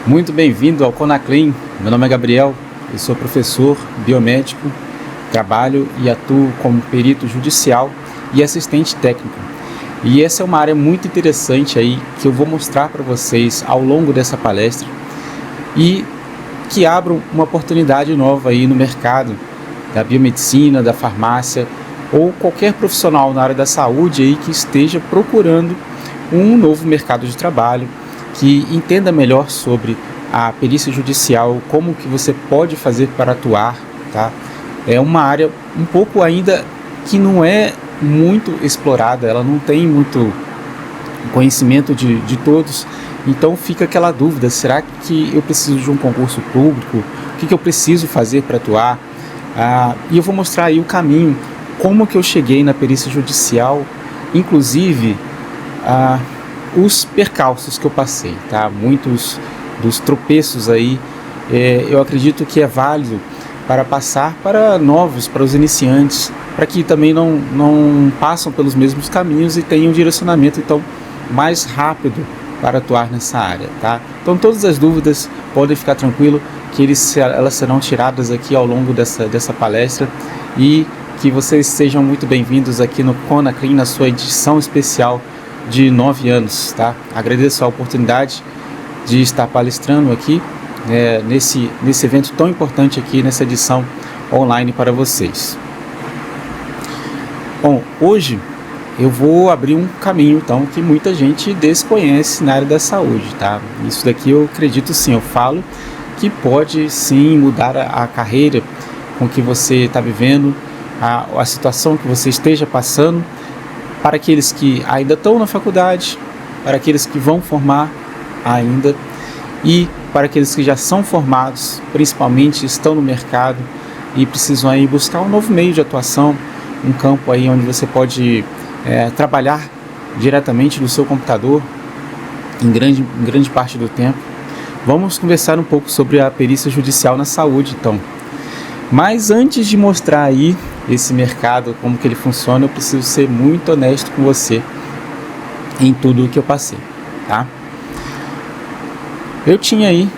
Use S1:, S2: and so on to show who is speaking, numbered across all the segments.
S1: Muito bem-vindo ao Conaclin. Meu nome é Gabriel, eu sou professor biomédico, trabalho e atuo como perito judicial e assistente técnico. E essa é uma área muito interessante aí que eu vou mostrar para vocês ao longo dessa palestra e que abram uma oportunidade nova aí no mercado da biomedicina, da farmácia ou qualquer profissional na área da saúde aí que esteja procurando um novo mercado de trabalho, que entenda melhor sobre a perícia judicial, como que você pode fazer para atuar, tá? É uma área um pouco ainda que não é muito explorada, ela não tem muito conhecimento de todos, então fica aquela dúvida, será que eu preciso de um concurso público? O que eu preciso fazer para atuar? E eu vou mostrar aí o caminho, como que eu cheguei na perícia judicial, inclusive os percalços que eu passei, tá? Muitos dos tropeços aí, eu acredito que é válido para passar para novos, para os iniciantes, para que também não passam pelos mesmos caminhos e tenham um direcionamento então mais rápido para atuar nessa área, tá? Então todas as dúvidas podem ficar tranquilo que elas serão tiradas aqui ao longo dessa palestra e que vocês sejam muito bem-vindos aqui no Conaclin, na sua edição especial de 9 anos, tá? Agradeço a oportunidade de estar palestrando aqui nesse evento tão importante aqui, nessa edição online para vocês. Bom, hoje eu vou abrir um caminho então que muita gente desconhece na área da saúde, tá? Isso daqui eu acredito sim, eu falo que pode sim mudar a carreira com que você está vivendo, a situação que você esteja passando, para aqueles que ainda estão na faculdade, para aqueles que vão formar ainda e para aqueles que já são formados, principalmente estão no mercado e precisam aí buscar um novo meio de atuação, um campo aí onde você pode trabalhar diretamente do seu computador em grande parte do tempo. Vamos conversar um pouco sobre a perícia judicial na saúde, então. Mas antes de mostrar aí esse mercado, como que ele funciona, eu preciso ser muito honesto com você em tudo o que eu passei, tá? Eu tinha aí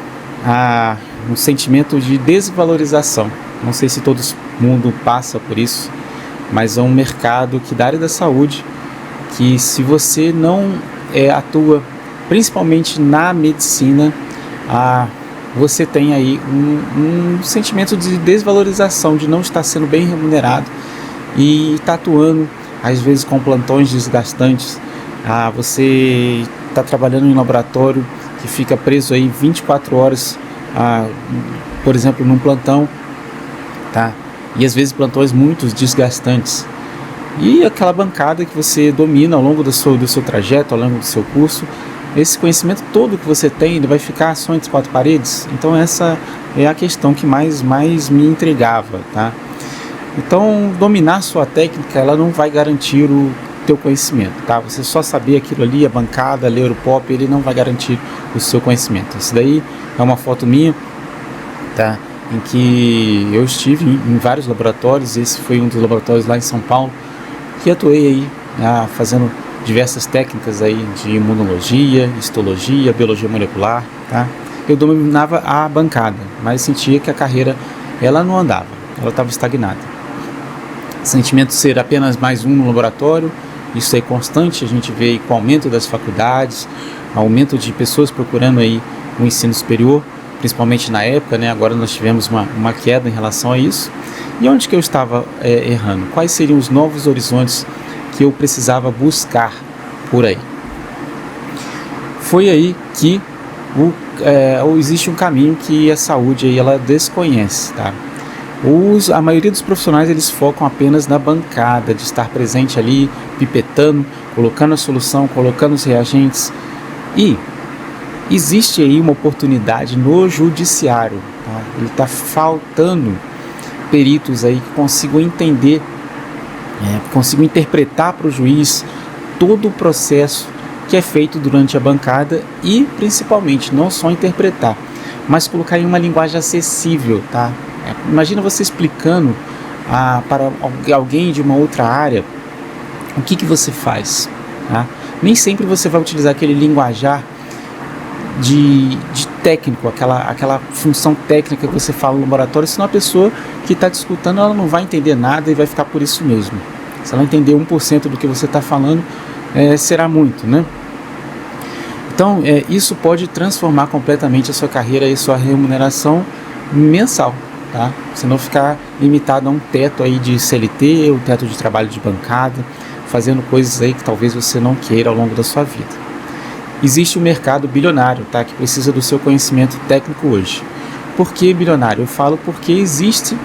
S1: um sentimento de desvalorização. Não sei se todo mundo passa por isso, mas é um mercado que da área da saúde, que se você não atua principalmente na medicina, você tem aí um sentimento de desvalorização, de não estar sendo bem remunerado e está atuando às vezes com plantões desgastantes. Você está trabalhando em um laboratório que fica preso aí 24 horas, por exemplo, num plantão, tá? E às vezes plantões muito desgastantes. E aquela bancada que você domina ao longo do seu trajeto, ao longo do seu curso, esse conhecimento todo que você tem, ele vai ficar só entre 4 paredes. Então essa é a questão que mais me intrigava, tá? Então dominar sua técnica, ela não vai garantir o teu conhecimento, tá? Você só saber aquilo ali, a bancada, ler o pop, ele não vai garantir o seu conhecimento. Isso daí é uma foto minha, tá? Em que eu estive em vários laboratórios. Esse foi um dos laboratórios lá em São Paulo, que atuei aí fazendo diversas técnicas aí de imunologia, histologia, biologia molecular, tá? Eu dominava a bancada, mas sentia que a carreira, ela não andava, ela estava estagnada. Sentimento de ser apenas mais um no laboratório, isso é constante, a gente vê aí com o aumento das faculdades, aumento de pessoas procurando aí o ensino superior, principalmente na época, né? Agora nós tivemos uma queda em relação a isso. E onde que eu estava errando? Quais seriam os novos horizontes que eu precisava buscar por aí? Foi aí que existe um caminho que a saúde aí, ela desconhece, tá? A maioria dos profissionais, eles focam apenas na bancada, de estar presente ali, pipetando, colocando a solução, colocando os reagentes. E existe aí uma oportunidade no judiciário, tá? Ele está faltando peritos aí que consigam entender, consigam interpretar para o juiz todo o processo que é feito durante a bancada e, principalmente, não só interpretar, mas colocar em uma linguagem acessível, tá? Imagina você explicando para alguém de uma outra área o que você faz, tá? Nem sempre você vai utilizar aquele linguajar de técnico, aquela função técnica que você fala no laboratório, senão a pessoa que está te escutando, ela não vai entender nada e vai ficar por isso mesmo. Se ela entender 1% do que você está falando, será muito, né? Então, isso pode transformar completamente a sua carreira e a sua remuneração mensal, tá? Você não ficar limitado a um teto aí de CLT, um teto de trabalho de bancada, fazendo coisas aí que talvez você não queira ao longo da sua vida. Existe um mercado bilionário, tá? Que precisa do seu conhecimento técnico hoje. Por que bilionário? Eu falo porque existe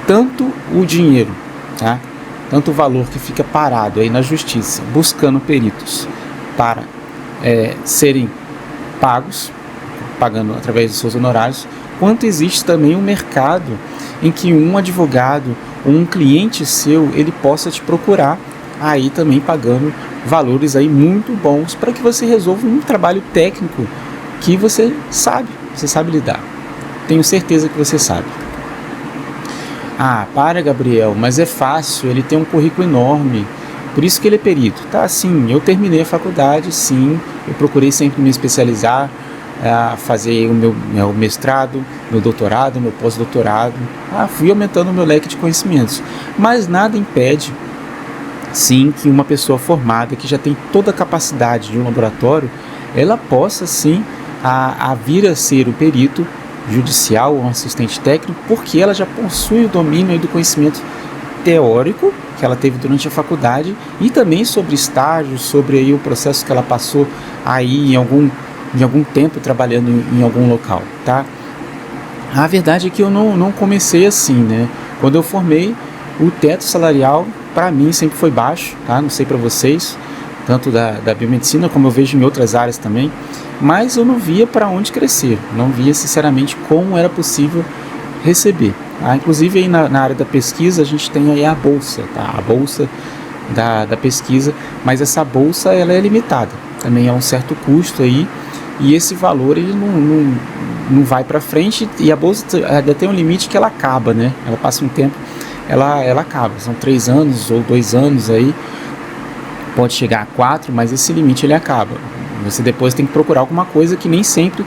S1: tanto o dinheiro, tá? Tanto o valor que fica parado aí na justiça, buscando peritos para serem pagando através dos seus honorários, quanto existe também um mercado em que um advogado ou um cliente seu, ele possa te procurar aí também pagando valores aí muito bons para que você resolva um trabalho técnico que você sabe lidar. Tenho certeza que você sabe. Para, Gabriel, mas é fácil, ele tem um currículo enorme, por isso que ele é perito. Tá, sim, eu terminei a faculdade, sim, eu procurei sempre me especializar, fazer o meu mestrado, meu doutorado, meu pós-doutorado, fui aumentando o meu leque de conhecimentos, mas nada impede, sim, que uma pessoa formada, que já tem toda a capacidade de um laboratório, ela possa, sim, vir a ser o perito judicial ou um assistente técnico, porque ela já possui o domínio aí do conhecimento teórico que ela teve durante a faculdade e também sobre estágios, sobre aí o processo que ela passou aí em algum tempo trabalhando em algum local, tá? A verdade é que eu não comecei assim, né? Quando eu formei, o teto salarial para mim sempre foi baixo, tá? Não sei para vocês, tanto da biomedicina como eu vejo em outras áreas também, mas eu não via para onde crescer, não via sinceramente como era possível receber. Inclusive aí na área da pesquisa a gente tem aí a bolsa, tá? A bolsa da pesquisa, mas essa bolsa ela é limitada, também é um certo custo aí, e esse valor ele não vai para frente, e a bolsa ainda tem um limite que ela acaba, né? Ela passa um tempo, ela acaba, são 3 anos ou 2 anos aí, pode chegar a 4, mas esse limite ele acaba. Você depois tem que procurar alguma coisa que nem sempre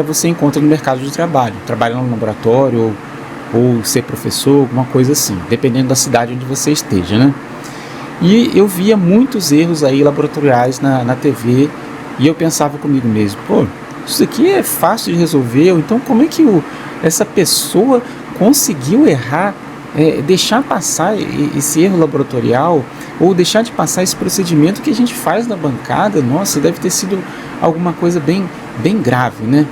S1: você encontra no mercado de trabalho, trabalhar no laboratório ou ser professor, alguma coisa assim, dependendo da cidade onde você esteja, né? E eu via muitos erros aí laboratoriais na TV, e eu pensava comigo mesmo, isso aqui é fácil de resolver, ou então como é que essa pessoa conseguiu errar, deixar passar esse erro laboratorial, ou deixar de passar esse procedimento que a gente faz na bancada? Nossa, deve ter sido alguma coisa bem grave, né?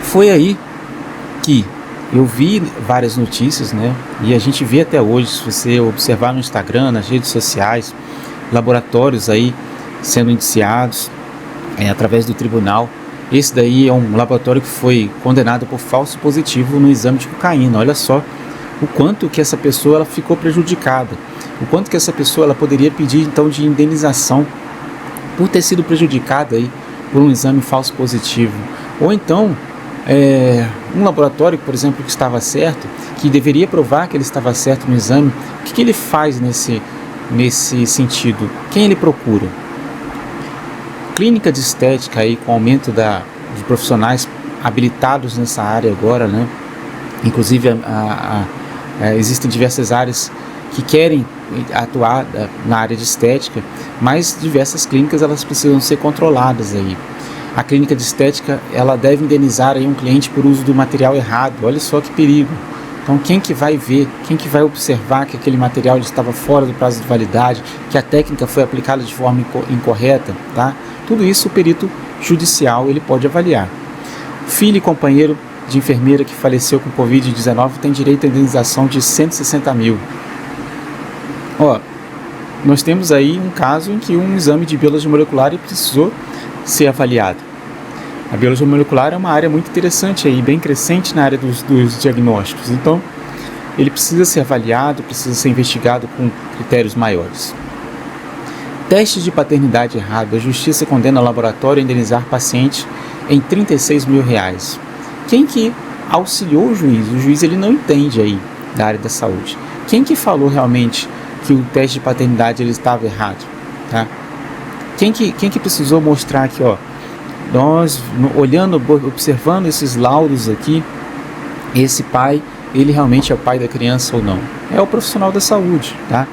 S1: Foi aí que eu vi várias notícias, né? E a gente vê até hoje, se você observar no Instagram, nas redes sociais, laboratórios aí sendo indiciados através do tribunal. Esse daí é um laboratório que foi condenado por falso positivo no exame de cocaína. Olha só o quanto que essa pessoa ela ficou prejudicada, o quanto que essa pessoa ela poderia pedir então de indenização por ter sido prejudicada aí por um exame falso positivo. Ou então um laboratório, por exemplo, que estava certo, que deveria provar que ele estava certo no exame, o que ele faz nesse sentido? Quem ele procura? Clínica de estética aí, com aumento de profissionais habilitados nessa área agora, né? Inclusive existem diversas áreas que querem atuar na área de estética, mas diversas clínicas elas precisam ser controladas aí. A clínica de estética ela deve indenizar aí um cliente por uso do material errado. Olha só que perigo. Então quem que vai ver, quem que vai observar que aquele material estava fora do prazo de validade, que a técnica foi aplicada de forma incorreta, tá? Tudo isso o perito judicial ele pode avaliar. Filho e companheiro de enfermeira que faleceu com Covid-19 tem direito à indenização de 160 mil. Nós temos aí um caso em que um exame de biologia molecular precisou ser avaliado. A biologia molecular é uma área muito interessante aí, bem crescente na área dos diagnósticos. Então, ele precisa ser avaliado, precisa ser investigado com critérios maiores. Teste de paternidade errado. A justiça condena o laboratório a indenizar paciente em 36 mil reais. Quem que auxiliou o juiz? O juiz ele não entende aí da área da saúde. Quem que falou realmente que o teste de paternidade ele estava errado, tá? Quem que precisou mostrar aqui, ó? Nós, olhando, observando esses laudos aqui, esse pai, ele realmente é o pai da criança ou não? É o profissional da saúde, tá?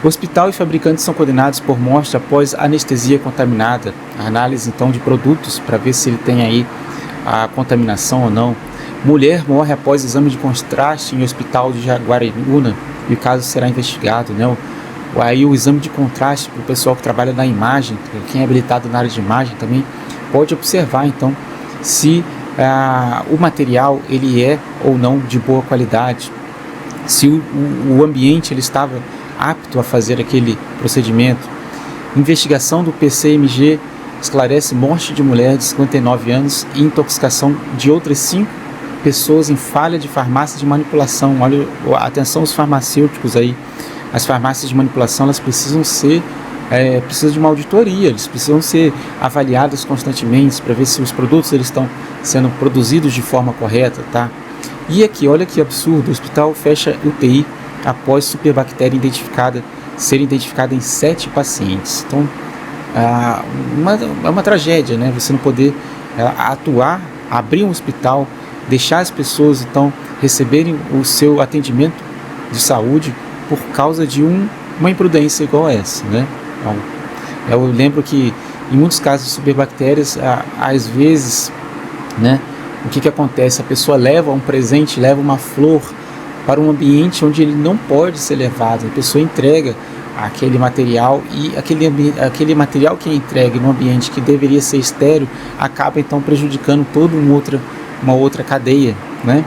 S1: O hospital e fabricantes são condenados por morte após anestesia contaminada. A análise, então, de produtos para ver se ele tem aí a contaminação ou não. Mulher morre após exame de contraste em hospital de Jaguariúna e o caso será investigado, né? Aí o exame de contraste para o pessoal que trabalha na imagem, quem é habilitado na área de imagem também, pode observar, então, se o material ele é ou não de boa qualidade, se o ambiente ele estava apto a fazer aquele procedimento. Investigação do PCMG esclarece morte de mulher de 59 anos e intoxicação de outras 5 pessoas em falha de farmácia de manipulação. Olha, atenção os farmacêuticos aí, as farmácias de manipulação elas precisam de uma auditoria, eles precisam ser avaliadas constantemente para ver se os produtos eles estão sendo produzidos de forma correta, tá? E aqui, olha que absurdo, o hospital fecha UTI após superbactéria ser identificada em 7 pacientes. Então, é uma tragédia, né? Você não poder atuar, abrir um hospital, deixar as pessoas, então, receberem o seu atendimento de saúde por causa de uma imprudência igual essa, né? Então, eu lembro que, em muitos casos de superbactérias, às vezes, né? O que acontece? A pessoa leva um presente, leva uma flor para um ambiente onde ele não pode ser levado. A pessoa entrega aquele material e aquele material que é entregue no ambiente que deveria ser estéril acaba então prejudicando toda uma outra cadeia, né?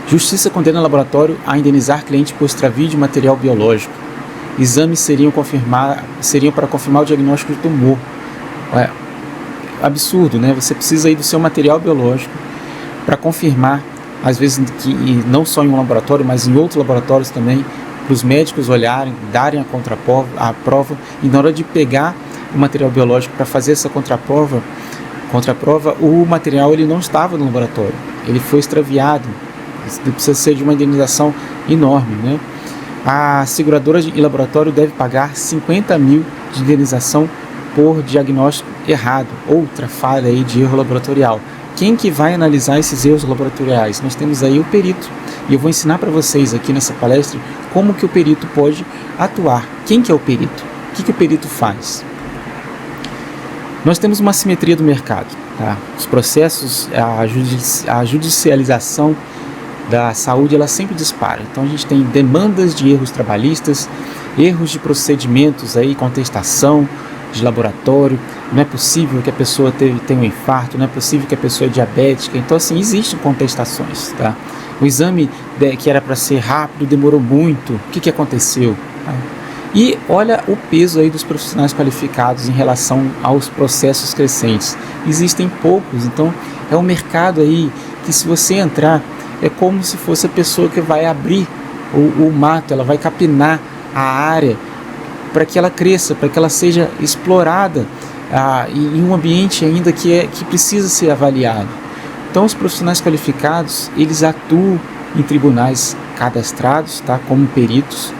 S1: Justiça condena laboratório a indenizar cliente por extravio de material biológico. Exames seriam para confirmar o diagnóstico de tumor. Absurdo, né? Você precisa aí do seu material biológico para confirmar, às vezes que não só em um laboratório, mas em outros laboratórios também, para os médicos olharem, darem a prova, e na hora de pegar o material biológico para fazer essa contraprova, o material ele não estava no laboratório, ele foi extraviado. Isso precisa ser de uma indenização enorme, né? A seguradora e laboratório deve pagar 50 mil de indenização por diagnóstico errado, outra falha aí de erro laboratorial. Quem que vai analisar esses erros laboratoriais? Nós temos aí o perito, e eu vou ensinar para vocês aqui nessa palestra como que o perito pode atuar. Quem que é o perito? O que o perito faz? Nós temos uma assimetria do mercado, tá? Os processos, a judicialização da saúde, ela sempre dispara. Então a gente tem demandas de erros trabalhistas, erros de procedimentos aí, contestação de laboratório. Não é possível que a pessoa tenha um infarto, não é possível que a pessoa é diabética. Então assim, existem contestações, tá? O exame que era para ser rápido demorou muito. O que aconteceu? Tá? E olha o peso aí dos profissionais qualificados em relação aos processos crescentes. Existem poucos, então é um mercado aí que, se você entrar, é como se fosse a pessoa que vai abrir o mato, ela vai capinar a área para que ela cresça, para que ela seja explorada em um ambiente ainda que precisa ser avaliado. Então os profissionais qualificados, eles atuam em tribunais cadastrados, tá, como peritos,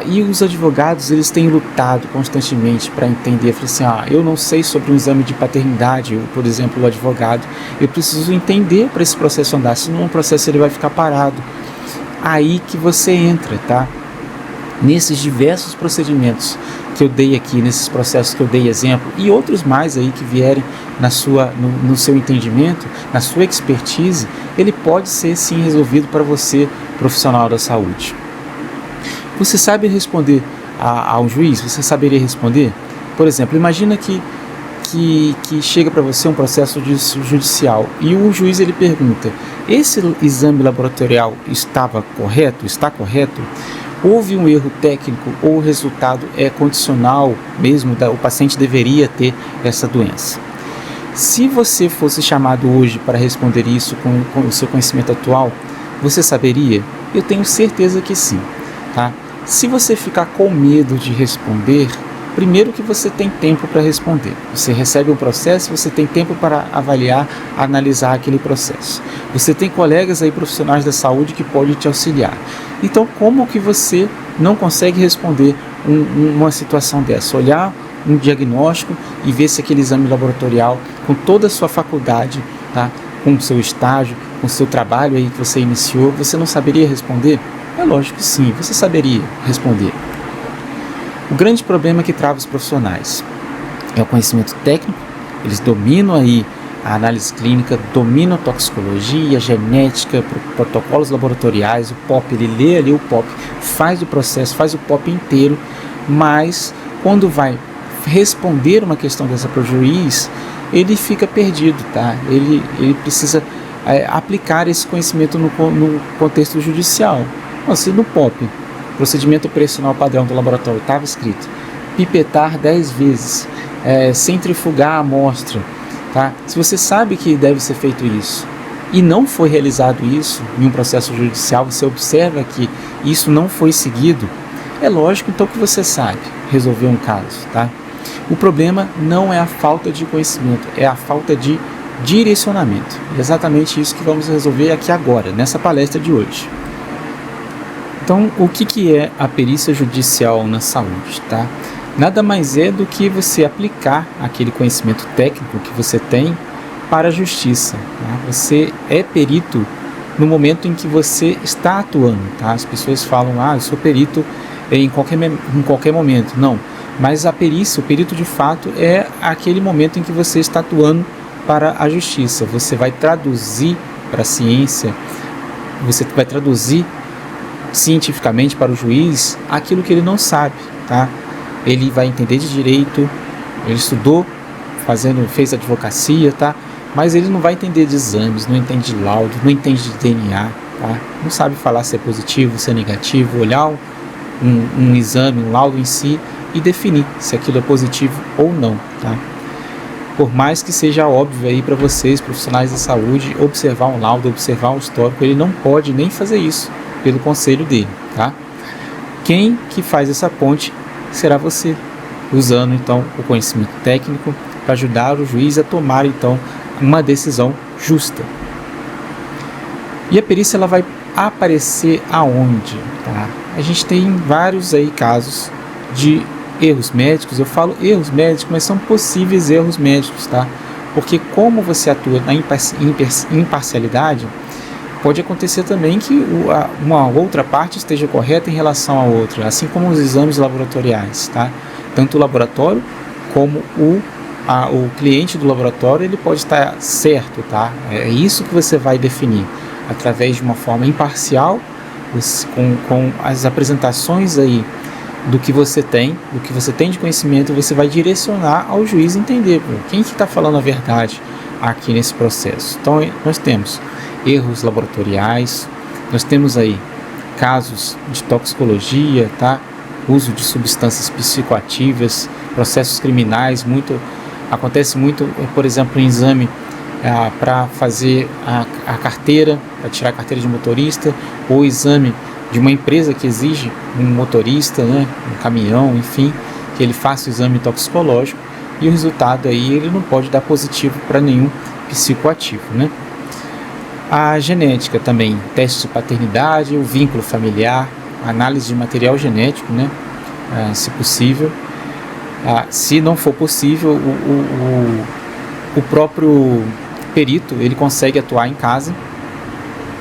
S1: e os advogados, eles têm lutado constantemente para entender, assim, eu não sei sobre um exame de paternidade, por exemplo, o advogado, eu preciso entender para esse processo andar, senão o processo ele vai ficar parado. Aí que você entra, tá? Nesses diversos procedimentos que eu dei aqui, nesses processos que eu dei exemplo, e outros mais aí que vierem no seu entendimento, na sua expertise, ele pode ser sim resolvido para você, profissional da saúde. Você sabe responder ao juiz? Você saberia responder? Por exemplo, imagina que chega para você um processo judicial e o juiz ele pergunta: esse exame laboratorial está correto? Houve um erro técnico ou o resultado é condicional mesmo, o paciente deveria ter essa doença? Se você fosse chamado hoje para responder isso com o seu conhecimento atual, você saberia? Eu tenho certeza que sim, tá? Se você ficar com medo de responder, primeiro que você tem tempo para responder. Você recebe um processo, você tem tempo para avaliar, analisar aquele processo. Você tem colegas aí, profissionais da saúde, que podem te auxiliar. Então, como que você não consegue responder uma situação dessa, olhar um diagnóstico e ver se aquele exame laboratorial, com toda a sua faculdade, tá, com o seu estágio, com o seu trabalho aí que você iniciou, você não saberia responder? É lógico que sim, você saberia responder. O grande problema que trava os profissionais é o conhecimento técnico. Eles dominam aí a análise clínica, dominam a toxicologia, a genética, protocolos laboratoriais, o POP, ele lê ali o POP, faz o processo, faz o POP inteiro, mas quando vai responder uma questão dessa para o juiz, ele fica perdido, tá? Ele precisa aplicar esse conhecimento no contexto judicial. Se no POP, procedimento operacional padrão do laboratório, estava escrito pipetar 10 vezes, centrifugar a amostra, tá? Se você sabe que deve ser feito isso e não foi realizado isso em um processo judicial, você observa que isso não foi seguido, é lógico então que você sabe resolver um caso, tá? O problema não é a falta de conhecimento, é a falta de direcionamento. É exatamente isso que vamos resolver aqui agora, nessa palestra de hoje. Então, o que é a perícia judicial na saúde, tá? Nada mais é do que você aplicar aquele conhecimento técnico que você tem para a justiça, tá? Você é perito no momento em que você está atuando, tá? As pessoas falam, eu sou perito em qualquer momento. Não, mas a perícia, o perito de fato é aquele momento em que você está atuando para a justiça. Você vai traduzir para a ciência, você vai traduzir cientificamente para o juiz aquilo que ele não sabe, tá? Ele vai entender de direito, ele estudou, fez advocacia, tá? Mas ele não vai entender de exames, não entende de laudo, não entende de DNA, tá? Não sabe falar se é positivo, se é negativo, olhar um exame, um laudo em si e definir se aquilo é positivo ou não, tá? Por mais que seja óbvio aí para vocês, profissionais da saúde, observar um laudo, observar um histórico, ele não pode nem fazer isso pelo conselho dele, tá? Quem que faz essa ponte será você, usando então o conhecimento técnico para ajudar o juiz a tomar então uma decisão justa. E a perícia ela vai aparecer aonde, tá? A gente tem vários aí casos de erros médicos. Eu falo erros médicos, mas são possíveis erros médicos, tá? Porque como você atua na imparcialidade, pode acontecer também que uma outra parte esteja correta em relação à outra, assim como os exames laboratoriais, tá? Tanto o laboratório como o cliente do laboratório, ele pode estar certo, tá? É isso que você vai definir, através de uma forma imparcial, com as apresentações aí do que você tem de conhecimento, você vai direcionar ao juiz entender quem que está falando a verdade aqui nesse processo. Então, nós temos erros laboratoriais, nós temos aí casos de toxicologia, tá? Uso de substâncias psicoativas, processos criminais, acontece muito, por exemplo, em exame para fazer a carteira, para tirar a carteira de motorista, ou exame de uma empresa que exige um motorista, né, um caminhão, enfim, que ele faça o exame toxicológico e o resultado aí ele não pode dar positivo para nenhum psicoativo, né? A genética também, testes de paternidade, o vínculo familiar, análise de material genético, né, se possível. Se não for possível, o próprio perito ele consegue atuar em casa,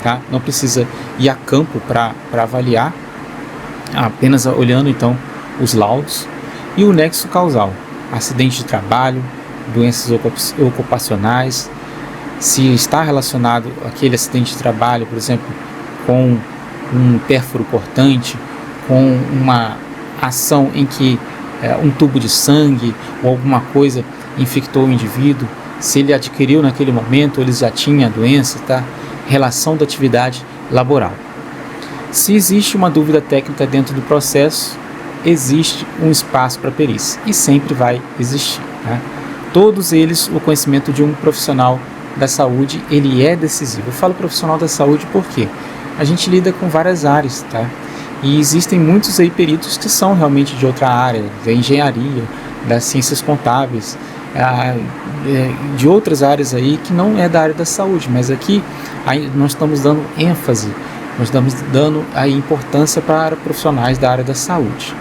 S1: tá? Não precisa ir a campo para avaliar, apenas olhando então os laudos. E o nexo causal, acidente de trabalho, doenças ocupacionais, se está relacionado aquele acidente de trabalho, por exemplo, com um pérfuro cortante, com uma ação em que um tubo de sangue ou alguma coisa infectou o indivíduo, se ele adquiriu naquele momento, ele já tinha a doença, tá? Relação da atividade laboral. Se existe uma dúvida técnica dentro do processo, existe um espaço para perícia e sempre vai existir, tá? Todos eles, o conhecimento de um profissional da saúde, ele é decisivo. Eu falo profissional da saúde porque a gente lida com várias áreas, tá? E existem muitos aí peritos que são realmente de outra área, da engenharia, das ciências contábeis, de outras áreas aí que não é da área da saúde, mas aqui nós estamos dando ênfase nós estamos dando aí importância para profissionais da área da saúde.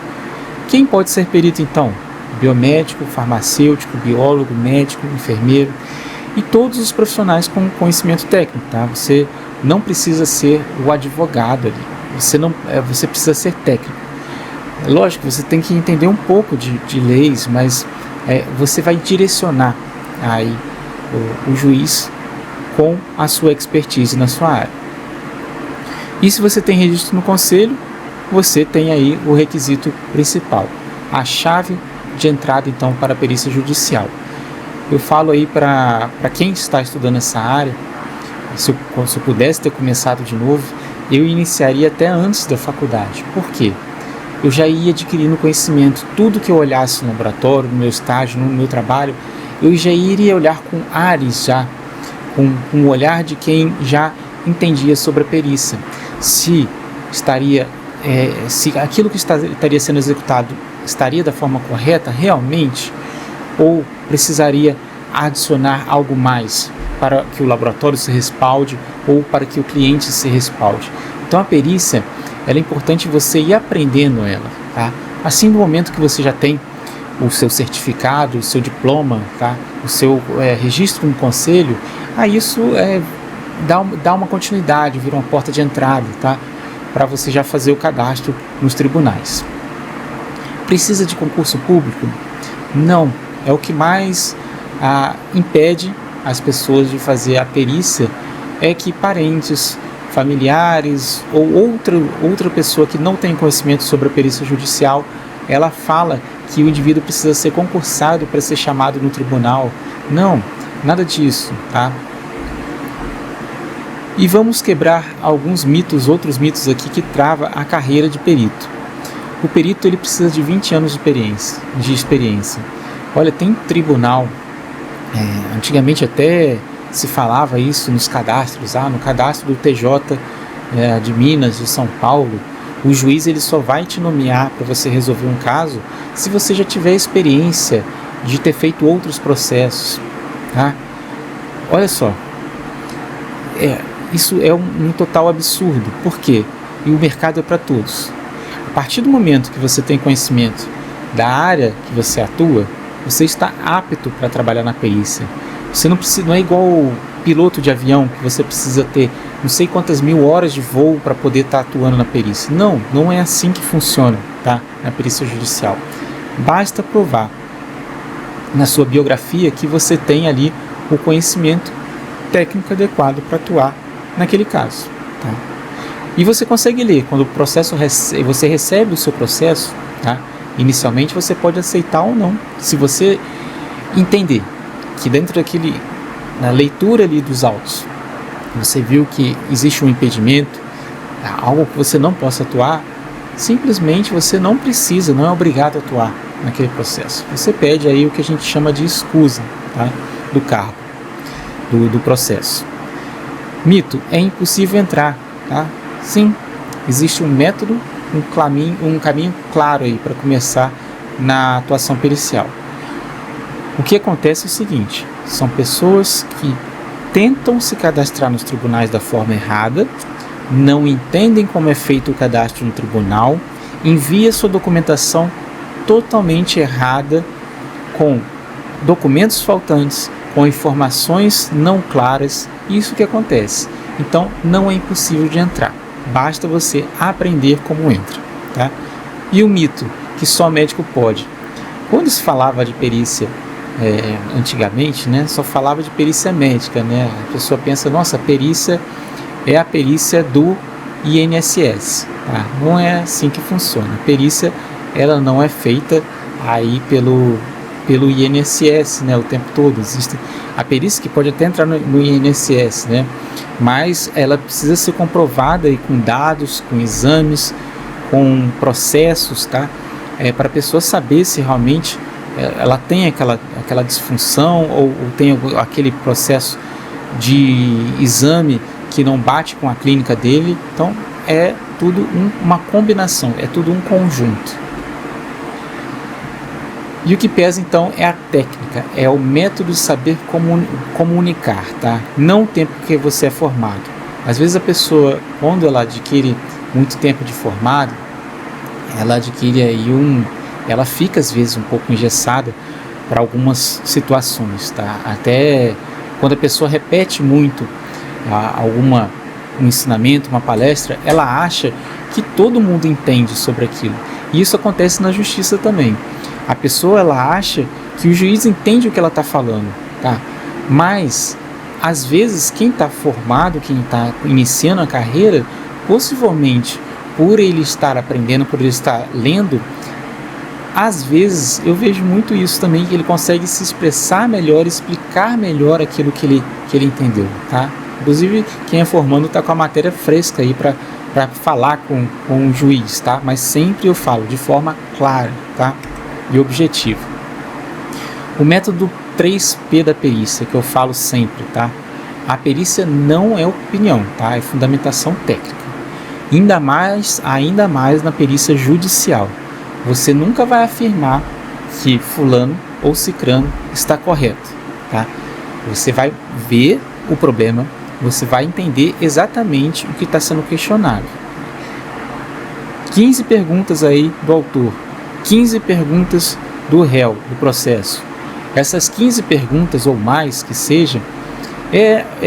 S1: Quem pode ser perito então? Biomédico, farmacêutico, biólogo, médico, enfermeiro e todos os profissionais com conhecimento técnico, tá? Você não precisa ser o advogado ali, você precisa ser técnico. Lógico, você tem que entender um pouco de leis, mas você vai direcionar aí o juiz com a sua expertise na sua área. E se você tem registro no conselho, você tem aí o requisito principal, a chave de entrada então para a perícia judicial. Eu falo aí para quem está estudando essa área, se eu pudesse ter começado de novo, eu iniciaria até antes da faculdade. Por quê? Eu já ia adquirindo conhecimento, tudo que eu olhasse no laboratório, no meu estágio, no meu trabalho, eu já iria olhar com ares já, com o olhar de quem já entendia sobre a perícia. Se aquilo que estaria sendo executado estaria da forma correta realmente, ou precisaria adicionar algo mais para que o laboratório se respalde ou para que o cliente se respalde. Então a perícia, ela é importante você ir aprendendo ela, tá? Assim, no momento que você já tem o seu certificado, o seu diploma, tá? O seu registro no conselho, isso dá uma continuidade, vira uma porta de entrada, tá? Para você já fazer o cadastro nos tribunais. Precisa de concurso público? Não, é o que mais impede as pessoas de fazer a perícia, é que parentes, familiares ou outra pessoa que não tem conhecimento sobre a perícia judicial, ela fala que o indivíduo precisa ser concursado para ser chamado no tribunal. Não, nada disso, tá? E vamos quebrar outros mitos aqui que trava a carreira de perito. O perito, ele precisa de 20 anos de experiência. Olha, tem tribunal, antigamente até se falava isso nos cadastros, no cadastro do TJ de Minas, de São Paulo, o juiz ele só vai te nomear para você resolver um caso se você já tiver experiência de ter feito outros processos, tá? Olha só, isso é um total absurdo. Por quê? E o mercado é para todos. A partir do momento que você tem conhecimento da área que você atua, você está apto para trabalhar na perícia. Você não é igual piloto de avião, que você precisa ter não sei quantas mil horas de voo para poder estar atuando na perícia. Não é assim que funciona, tá? Na perícia judicial. Basta provar na sua biografia que você tem ali o conhecimento técnico adequado para atuar naquele caso, tá? E você consegue ler, quando você recebe o seu processo, tá? Inicialmente você pode aceitar ou não, se você entender que dentro na leitura ali dos autos, você viu que existe um impedimento, algo que você não possa atuar, simplesmente você não é obrigado a atuar naquele processo. Você pede aí o que a gente chama de escusa, tá? Do cargo, do processo. Mito, é impossível entrar, tá? Sim, existe um método, um caminho claro aí para começar na atuação pericial. O que acontece é o seguinte: são pessoas que tentam se cadastrar nos tribunais da forma errada, não entendem como é feito o cadastro no tribunal, envia sua documentação totalmente errada, com documentos faltantes, com informações não claras. Isso que acontece. Então não é impossível de entrar, basta você aprender como entra, tá? E o mito que só médico pode. Quando se falava de perícia antigamente, né, só falava de perícia médica, né? A pessoa pensa, nossa, a perícia é a perícia do INSS, tá? Não é assim que funciona. A perícia, ela não é feita aí pelo INSS, né, o tempo todo. Existe a perícia que pode até entrar no INSS, né, mas ela precisa ser comprovada aí com dados, com exames, com processos, tá? Para a pessoa saber se realmente ela tem aquela disfunção ou tem aquele processo de exame que não bate com a clínica dele. Então é tudo uma combinação, é tudo um conjunto. E o que pesa então é a técnica, é o método de saber comunicar, tá? Não o tempo que você é formado. Às vezes a pessoa, quando ela adquire muito tempo de formado, ela adquire aí ela fica às vezes um pouco engessada para algumas situações, tá? Até quando a pessoa repete muito um ensinamento, uma palestra, ela acha que todo mundo entende sobre aquilo. E isso acontece na justiça também. A pessoa, ela acha que o juiz entende o que ela está falando, tá? Mas às vezes quem está formado, quem está iniciando a carreira, possivelmente por ele estar aprendendo, por ele estar lendo, às vezes eu vejo muito isso também, que ele consegue se expressar melhor, explicar melhor aquilo que ele entendeu, tá? Inclusive quem é formando está com a matéria fresca aí para falar com o juiz, tá? Mas sempre eu falo de forma clara, tá? E objetiva. O método 3P da perícia, que eu falo sempre, tá? A perícia não é opinião, tá? É fundamentação técnica. Ainda mais na perícia judicial. Você nunca vai afirmar que fulano ou cicrano está correto, tá? Você vai ver o problema, você vai entender exatamente o que está sendo questionado. 15 perguntas aí do autor, 15 perguntas do réu, do processo. Essas 15 perguntas ou mais que seja,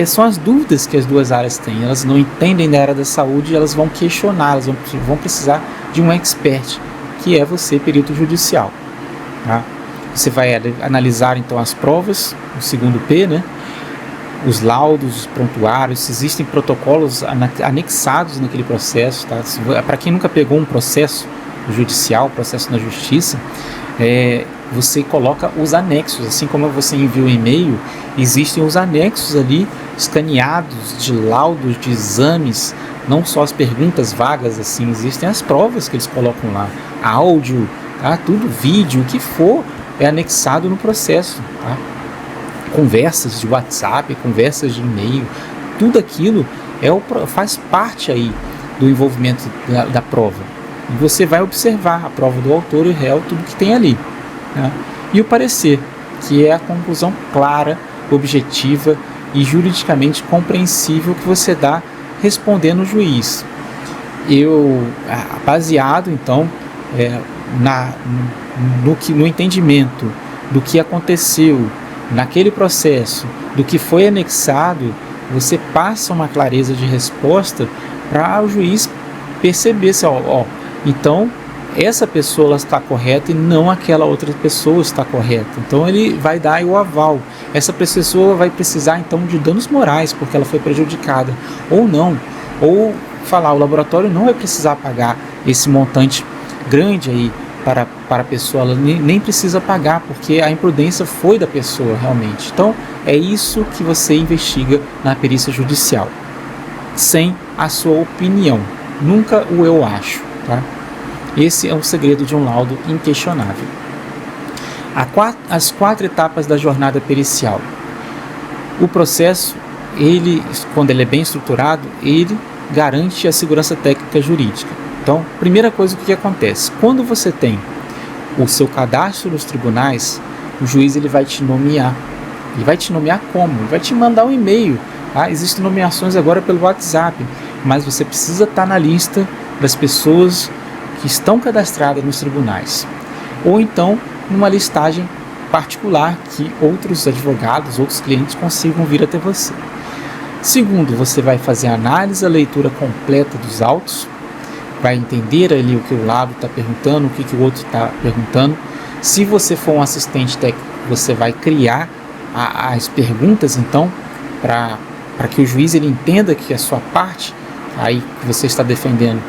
S1: são as dúvidas que as duas áreas têm. Elas não entendem da área da saúde e elas vão questionar, elas vão precisar de um expert, que é você, perito judicial, tá? Você vai analisar então as provas, o segundo P, né? Os laudos, os prontuários, se existem protocolos anexados naquele processo, tá? Para quem nunca pegou um processo judicial, processo na justiça, você coloca os anexos, assim como você envia um e-mail, existem os anexos ali escaneados de laudos, de exames, não só as perguntas vagas, assim, existem as provas que eles colocam lá, áudio, tá? Tudo, vídeo, o que for é anexado no processo, tá? Conversas de WhatsApp, conversas de e-mail, tudo aquilo faz parte aí do envolvimento da prova. E você vai observar a prova do autor e o réu, tudo que tem ali, né? E o parecer, que é a conclusão clara, objetiva e juridicamente compreensível que você dá respondendo o juiz. Baseado então no entendimento do que aconteceu naquele processo, do que foi anexado, você passa uma clareza de resposta para o juiz perceber se, então essa pessoa está correta e não aquela outra pessoa está correta. Então ele vai dar o aval. Essa pessoa vai precisar então de danos morais porque ela foi prejudicada ou não. Ou falar, o laboratório não vai precisar pagar esse montante grande aí para a pessoa, ela nem precisa pagar porque a imprudência foi da pessoa realmente. Então é isso que você investiga na perícia judicial, sem a sua opinião, nunca o eu acho, tá? Esse é o segredo de um laudo inquestionável. As 4 etapas da jornada pericial. O processo, quando ele é bem estruturado, ele garante a segurança técnica jurídica. Então, primeira coisa, o que acontece? Quando você tem o seu cadastro nos tribunais, o juiz ele vai te nomear. Ele vai te nomear como? Ele vai te mandar um e-mail. Tá? Existem nomeações agora pelo WhatsApp, mas você precisa estar na lista das pessoas que estão cadastradas nos tribunais. Ou então, numa listagem particular que outros advogados, outros clientes consigam vir até você. Segundo, você vai fazer a análise, a leitura completa dos autos, vai entender ali o que o lado está perguntando, o que o outro está perguntando. Se você for um assistente técnico, você vai criar as perguntas, então, para que o juiz ele entenda que a sua parte, aí que você está defendendo,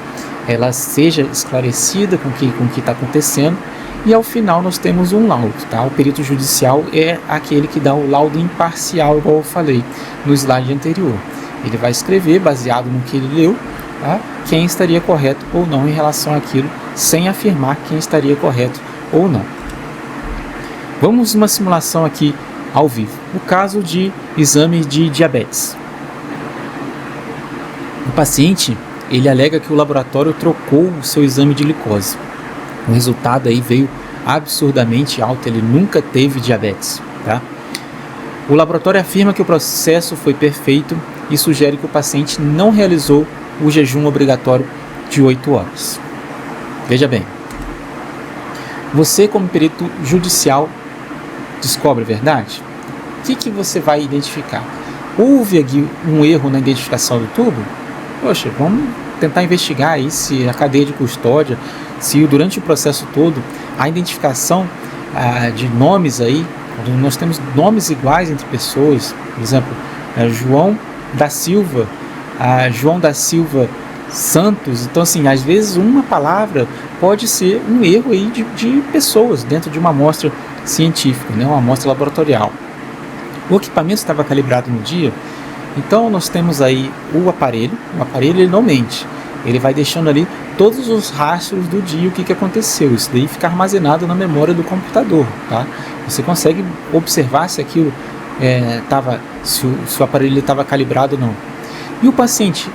S1: ela seja esclarecida com o que está acontecendo. E ao final nós temos um laudo, tá? O perito judicial é aquele que dá o laudo imparcial, igual eu falei no slide anterior. Ele vai escrever, baseado no que ele leu, tá? Quem estaria correto ou não em relação àquilo, sem afirmar quem estaria correto ou não. Vamos uma simulação aqui ao vivo. O caso de exame de diabetes. O paciente, ele alega que o laboratório trocou o seu exame de glicose. O resultado aí veio absurdamente alto, ele nunca teve diabetes, tá? O laboratório afirma que o processo foi perfeito e sugere que o paciente não realizou o jejum obrigatório de 8 horas. Veja bem, você como perito judicial descobre a verdade? O que você vai identificar? Houve aqui um erro na identificação do tubo? Poxa, vamos tentar investigar aí se a cadeia de custódia, se durante o processo todo a identificação de nomes aí, nós temos nomes iguais entre pessoas, por exemplo, João da Silva, João da Silva Santos. Então, assim, às vezes uma palavra pode ser um erro aí de pessoas dentro de uma amostra científica, né, uma amostra laboratorial. O equipamento estava calibrado no dia, então nós temos aí o aparelho ele não mente, ele vai deixando ali todos os rastros do dia, o que aconteceu, isso daí fica armazenado na memória do computador, tá? Você consegue observar se aquilo se o aparelho estava calibrado ou não. E o paciente,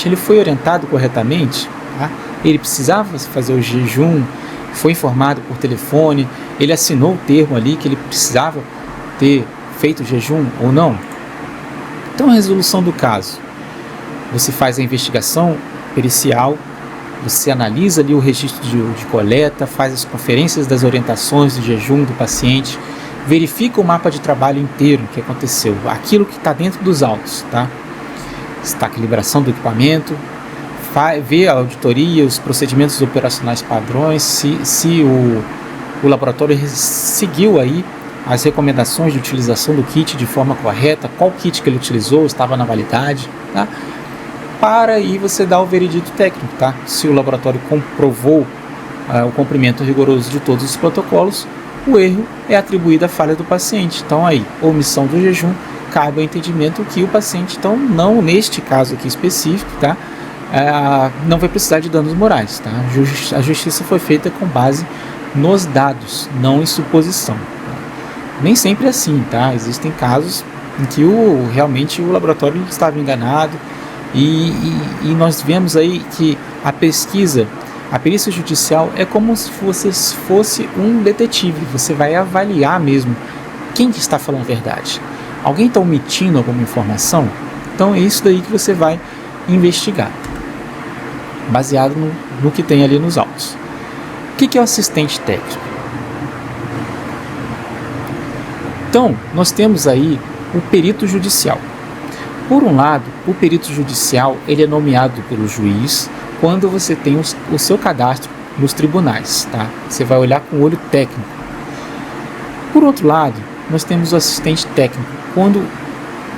S1: ele foi orientado corretamente, tá? Ele precisava fazer o jejum, foi informado por telefone, ele assinou o termo ali que ele precisava ter feito o jejum ou não? Então, a resolução do caso, você faz a investigação pericial, você analisa ali o registro de coleta, faz as conferências das orientações do jejum do paciente, verifica o mapa de trabalho inteiro que aconteceu, aquilo que está dentro dos autos, tá? Está a calibração do equipamento, vê a auditoria, os procedimentos operacionais padrões, se o laboratório seguiu aí as recomendações de utilização do kit de forma correta, qual kit que ele utilizou, estava na validade, tá? Para aí você dar o veredito técnico, tá? Se o laboratório comprovou o cumprimento rigoroso de todos os protocolos, o erro é atribuído à falha do paciente. Então aí, omissão do jejum, cabe ao entendimento que o paciente, então não neste caso aqui específico, tá? Não vai precisar de danos morais, tá? A justiça foi feita com base nos dados, não em suposição. Nem sempre é assim, tá? Existem casos em que realmente o laboratório estava enganado e nós vemos aí que a pesquisa, a perícia judicial é como se você fosse um detetive, você vai avaliar mesmo quem que está falando a verdade. Alguém está omitindo alguma informação? Então é isso daí que você vai investigar, baseado no que tem ali nos autos. O que é o assistente técnico? Então, nós temos aí o perito judicial. Por um lado, o perito judicial ele é nomeado pelo juiz quando você tem o seu cadastro nos tribunais, tá? Você vai olhar com o olho técnico. Por outro lado, nós temos o assistente técnico, quando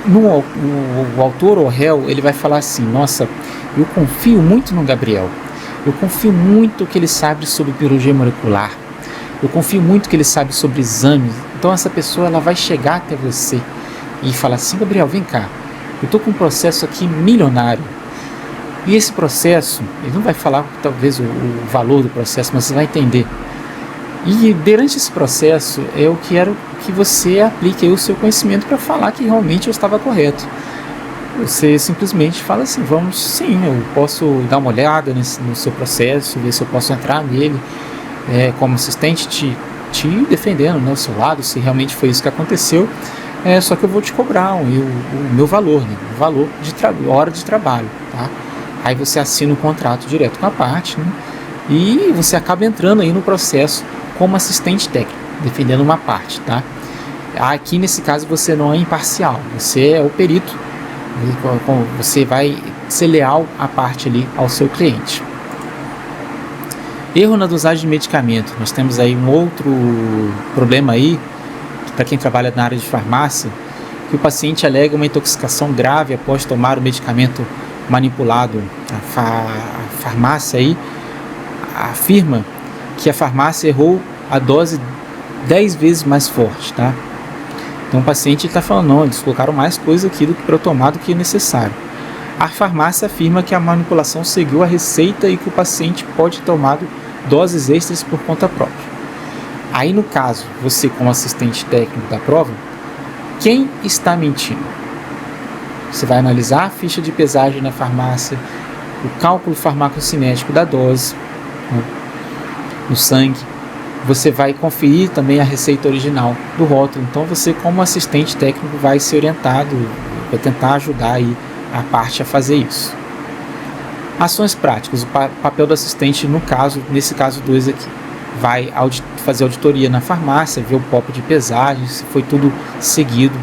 S1: o autor ou réu ele vai falar assim: nossa, eu confio muito no Gabriel, eu confio muito que ele sabe sobre biologia molecular, eu confio muito que ele sabe sobre exames. Então essa pessoa ela vai chegar até você e falar assim: Gabriel, vem cá, eu estou com um processo aqui milionário, e esse processo, ele não vai falar talvez o valor do processo, mas você vai entender, e durante esse processo eu quero que você aplique aí o seu conhecimento para falar que realmente eu estava correto. Você simplesmente fala assim: vamos, sim, eu posso dar uma olhada no seu processo, ver se eu posso entrar nele como assistente, te defendendo, né, o seu lado, se realmente foi isso que aconteceu, só que eu vou te cobrar o meu valor, né, o valor de hora de trabalho, tá? Aí você assina um contrato direto com a parte, né, e você acaba entrando aí no processo como assistente técnico, defendendo uma parte, tá? Aqui nesse caso você não é imparcial, você é o perito, você vai ser leal à parte ali, ao seu cliente. Erro na dosagem de medicamento. Nós temos aí um outro problema aí, para quem trabalha na área de farmácia, que o paciente alega uma intoxicação grave após tomar o medicamento manipulado. A farmácia aí afirma que a farmácia errou a dose 10 vezes mais forte, tá? Então o paciente está falando: não, eles colocaram mais coisa aqui para eu tomar do que é necessário. A farmácia afirma que a manipulação seguiu a receita e que o paciente pode ter tomado doses extras por conta própria. Aí, no caso, você como assistente técnico da prova, quem está mentindo? Você vai analisar a ficha de pesagem na farmácia, o cálculo farmacocinético da dose, né, no sangue. Você vai conferir também a receita original do rótulo. Então você, como assistente técnico, vai ser orientado, vai tentar ajudar aí a parte a fazer isso. Ações práticas, o papel do assistente nesse caso 2 aqui, vai fazer auditoria na farmácia, ver o POP de pesagem, se foi tudo seguido,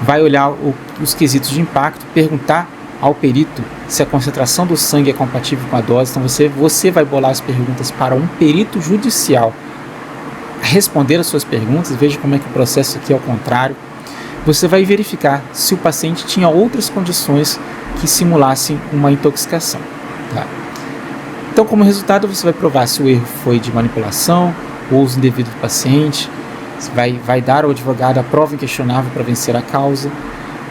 S1: vai olhar os quesitos de impacto, perguntar ao perito se a concentração do sangue é compatível com a dose. Então você vai bolar as perguntas para um perito judicial responder as suas perguntas. Veja como é que o processo aqui é ao contrário. Você vai verificar se o paciente tinha outras condições que simulassem uma intoxicação. Tá? Então, como resultado, você vai provar se o erro foi de manipulação ou uso indevido do paciente. Você vai dar ao advogado a prova inquestionável para vencer a causa.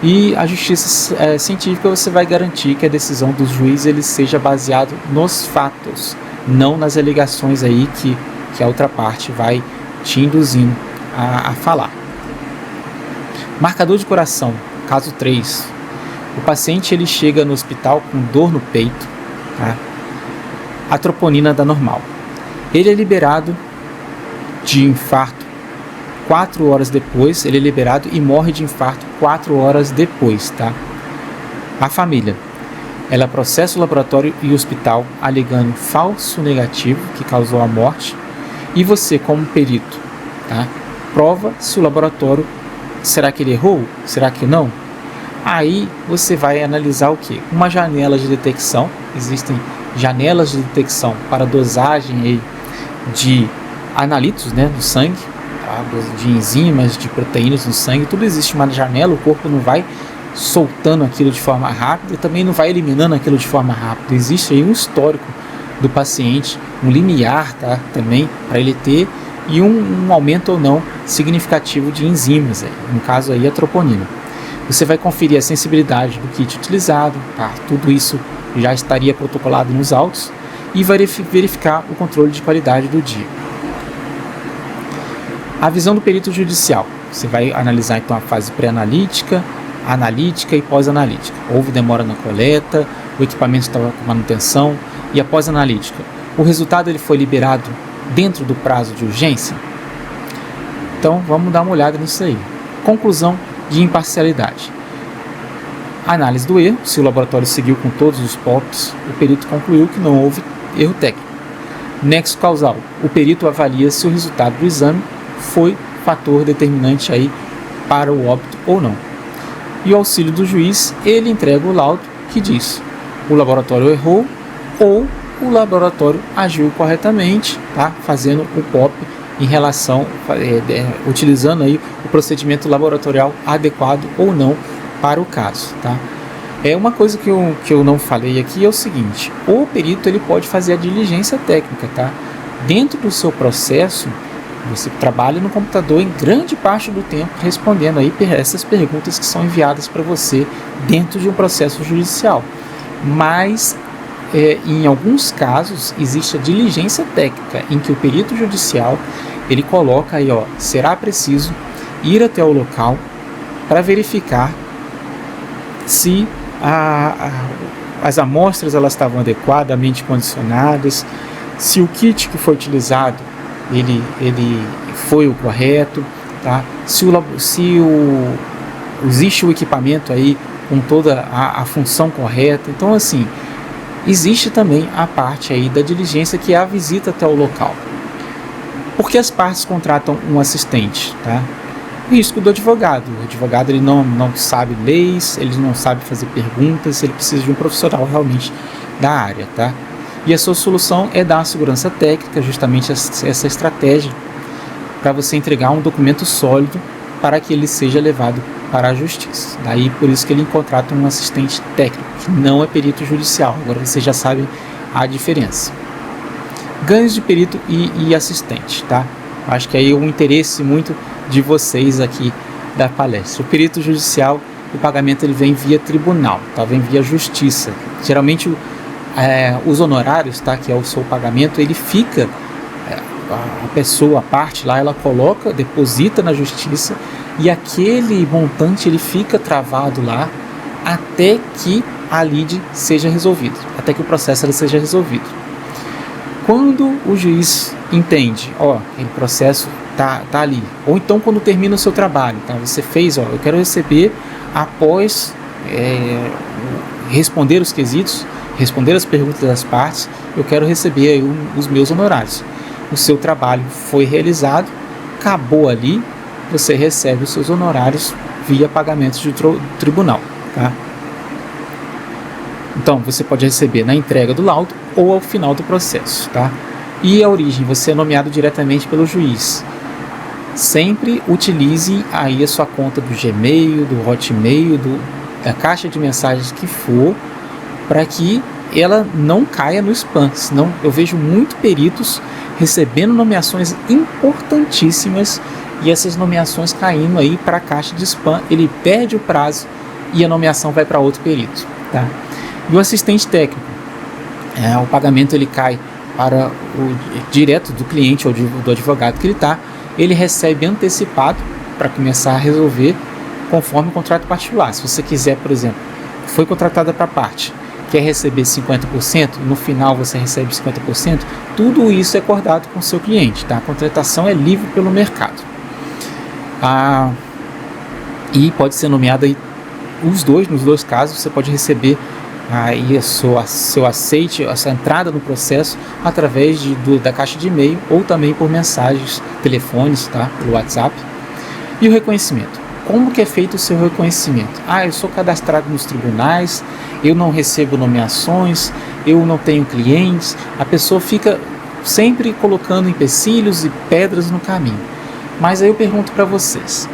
S1: E a justiça científica, você vai garantir que a decisão do juiz ele seja baseado nos fatos, não nas alegações aí que a outra parte vai te induzindo a falar. Marcador de coração, caso 3. O paciente ele chega no hospital com dor no peito, tá? A troponina dá normal. Ele é liberado de infarto 4 horas depois, ele é liberado e morre de infarto 4 horas depois, tá? A família, ela processa o laboratório e o hospital alegando falso negativo que causou a morte, e você, como perito, tá? Prova se o laboratório, será que ele errou? Será que não? Aí você vai analisar o quê? Uma janela de detecção. Existem janelas de detecção para dosagem aí de analitos, né, do sangue, tá? De enzimas, de proteínas no sangue, tudo existe uma janela, o corpo não vai soltando aquilo de forma rápida, também não vai eliminando aquilo de forma rápida. Existe aí um histórico do paciente, um limiar, tá? Também para ele ter, e um aumento ou não significativo de enzimas, no caso aí a troponina. Você vai conferir a sensibilidade do kit utilizado, tá? Tudo isso já estaria protocolado nos autos, e vai verificar o controle de qualidade do dia. A visão do perito judicial, você vai analisar então a fase pré-analítica, analítica e pós-analítica. Houve demora na coleta, o equipamento estava com manutenção, e a pós-analítica, o resultado ele foi liberado dentro do prazo de urgência? Então vamos dar uma olhada nisso aí. Conclusão de imparcialidade. Análise do erro, se o laboratório seguiu com todos os POPs, o perito concluiu que não houve erro técnico. Nexo causal, o perito avalia se o resultado do exame foi fator determinante aí para o óbito ou não. E o auxílio do juiz, ele entrega o laudo que diz: o laboratório errou ou o laboratório agiu corretamente, tá? Fazendo o POP em relação, utilizando aí o procedimento laboratorial adequado ou não para o caso, tá? Uma coisa que eu não falei aqui é o seguinte: o perito ele pode fazer a diligência técnica, tá? Dentro do seu processo, você trabalha no computador em grande parte do tempo respondendo aí essas perguntas que são enviadas para você dentro de um processo judicial. Mas em alguns casos existe a diligência técnica, em que o perito judicial ele coloca aí, será preciso ir até o local para verificar se as amostras elas estavam adequadamente condicionadas, se o kit que foi utilizado ele foi o correto, tá? Existe o equipamento aí com toda a função correta. Então, assim, existe também a parte aí da diligência, que é a visita até o local. Por que as partes contratam um assistente, tá? O risco do advogado. O advogado ele não sabe leis, ele não sabe fazer perguntas, ele precisa de um profissional realmente da área, tá? E a sua solução é dar a segurança técnica, justamente essa estratégia, para você entregar um documento sólido para que ele seja levado para a justiça. Daí por isso que ele contrata um assistente técnico, que não é perito judicial. Agora você já sabe a diferença. Ganhos de perito e assistente, tá? Acho que aí é um interesse muito de vocês aqui da palestra. O perito judicial, o pagamento ele vem via tribunal, tá? Vem via justiça. Geralmente os honorários, tá? Que é o seu pagamento, ele fica, a pessoa, a parte lá, ela coloca, deposita na justiça, e aquele montante ele fica travado lá até que a lide seja resolvida, até que o processo seja resolvido. Quando o juiz entende, aquele processo tá ali. Ou então quando termina o seu trabalho, tá? Você fez, eu quero receber após responder os quesitos, responder as perguntas das partes, eu quero receber aí os meus honorários. O seu trabalho foi realizado, acabou ali, você recebe os seus honorários via pagamentos de tribunal, tá? Então, você pode receber na entrega do laudo ou ao final do processo, tá? E a origem, você é nomeado diretamente pelo juiz. Sempre utilize aí a sua conta do Gmail, do Hotmail, da caixa de mensagens que for, para que ela não caia no spam. Senão eu vejo muito peritos recebendo nomeações importantíssimas e essas nomeações caindo aí para a caixa de spam. Ele perde o prazo e a nomeação vai para outro perito, tá? E o assistente técnico, o pagamento ele cai para o direto do cliente ou do advogado que ele recebe antecipado para começar a resolver conforme o contrato particular. Se você quiser, por exemplo, foi contratada para a parte, quer receber 50%, no final você recebe 50%, tudo isso é acordado com o seu cliente, tá? A contratação é livre pelo mercado. E pode ser nomeado aí nos dois casos, você pode receber aí seu aceite, essa entrada no processo através da caixa de e-mail ou também por mensagens, telefones, tá? Pelo WhatsApp. E o reconhecimento. Como que é feito o seu reconhecimento? Eu sou cadastrado nos tribunais, eu não recebo nomeações, eu não tenho clientes. A pessoa fica sempre colocando empecilhos e pedras no caminho. Mas aí eu pergunto para vocês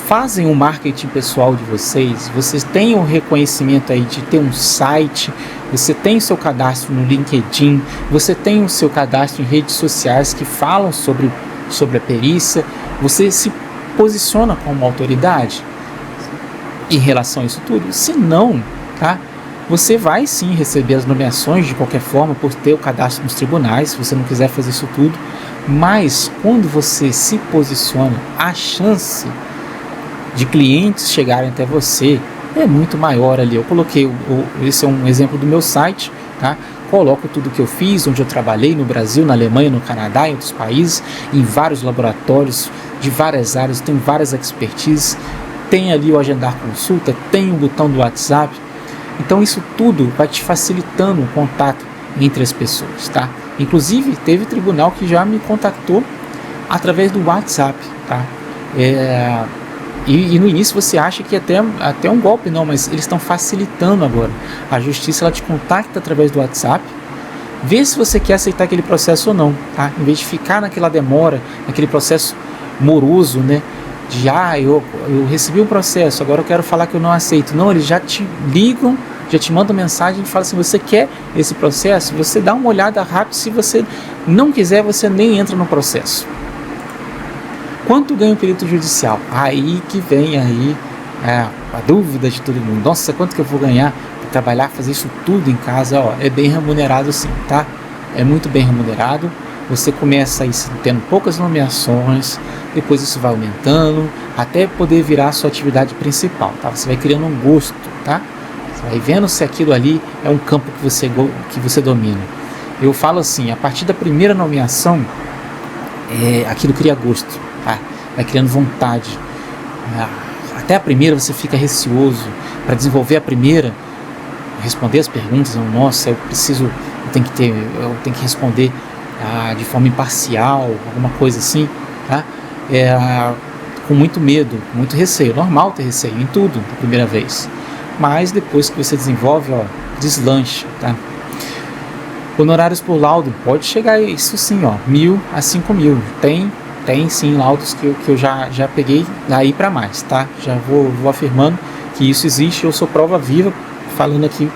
S1: fazem o marketing pessoal de vocês? Vocês têm o reconhecimento aí de ter um site? Você tem o seu cadastro no LinkedIn? Você tem o seu cadastro em redes sociais que falam sobre a perícia? Você se posiciona como autoridade em relação a isso tudo? Se não, tá? Você vai sim receber as nomeações de qualquer forma por ter o cadastro nos tribunais, se você não quiser fazer isso tudo. Mas quando você se posiciona, a chance de clientes chegarem até você é muito maior ali. Eu coloquei, esse é um exemplo do meu site, tá? Coloco tudo que eu fiz, onde eu trabalhei no Brasil, na Alemanha, no Canadá, em outros países, em vários laboratórios de várias áreas, tem várias expertises, tem ali o agendar consulta, tem o botão do WhatsApp. Então isso tudo vai te facilitando o contato entre as pessoas, tá? Inclusive teve tribunal que já me contactou através do WhatsApp, tá? E no início você acha que até um golpe, não, mas eles estão facilitando agora. A justiça ela te contacta através do WhatsApp, vê se você quer aceitar aquele processo ou não, tá? Em vez de ficar naquela demora, naquele processo moroso, né? De eu recebi um processo, agora eu quero falar que eu não aceito. Não, eles já te ligam, já te mandam mensagem e falam assim: você quer esse processo? Você dá uma olhada rápida, se você não quiser, você nem entra no processo. Quanto ganha o perito judicial? Aí que vem aí a dúvida de todo mundo. Nossa, quanto que eu vou ganhar para trabalhar, fazer isso tudo em casa? É bem remunerado sim, tá? É muito bem remunerado. Você começa aí tendo poucas nomeações, depois isso vai aumentando, até poder virar a sua atividade principal, tá? Você vai criando um gosto, tá? Você vai vendo se aquilo ali é um campo que você domina. Eu falo assim, a partir da primeira nomeação, aquilo cria gosto, tá? Vai criando vontade. Até a primeira você fica receoso para desenvolver a primeira, responder as perguntas. Nossa, eu tenho que responder de forma imparcial, alguma coisa assim, tá? Com muito medo, muito receio. Normal ter receio em tudo da primeira vez, mas depois que você desenvolve, deslancha, tá? Honorários por laudo pode chegar a isso sim, 1.000 a 5.000. Tem sim laudos que eu já peguei daí para mais, tá? Já vou afirmando que isso existe. Eu sou prova viva falando aqui